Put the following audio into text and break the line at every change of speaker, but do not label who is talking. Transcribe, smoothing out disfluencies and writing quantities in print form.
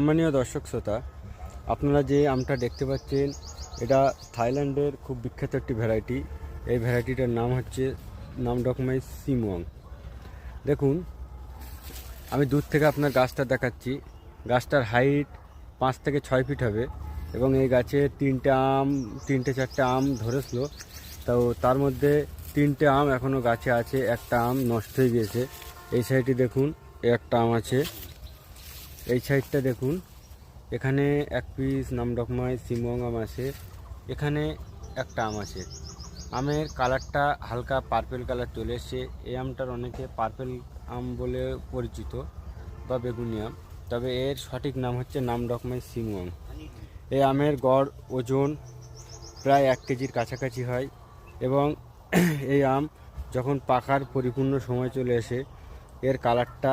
সম্মানীয় দর্শক শ্রোতা, আপনারা যে আমটা দেখতে পাচ্ছেন এটা থাইল্যান্ডের খুব বিখ্যাত একটি ভ্যারাইটি। এই ভ্যারাইটিটার নাম হচ্ছে নামডকমাই সিমুয়াং। দেখুন, আমি দূর থেকে আপনার গাছটা দেখাচ্ছি। গাছটার হাইট 5 থেকে 6 ফিট হবে এবং এই গাছে তিনটে চারটে আম ধরেছিল। তো তার মধ্যে 3টে আম এখনও গাছে আছে, একটা আম নষ্ট হয়ে গিয়েছে। এই সাইডে দেখুন একটা আম আছে, এই সাইডটা দেখুন এখানে এক পিস নামডকমাই সিমুয়াং আম আছে, এখানে একটা আম আছে। আমের কালারটা হালকা পার্পেল কালার চলে এসছে। এই আমটার অনেকে পার্পেল আম বলে পরিচিত বা বেগুনি আম, তবে এর সঠিক নাম হচ্ছে নামডকমাই সিমুয়াং। এই আমের গড় ওজন প্রায় 1 কেজির কাছাকাছি হয় এবং এই আম যখন পাকার পরিপূর্ণ সময় চলে আসে এর কালারটা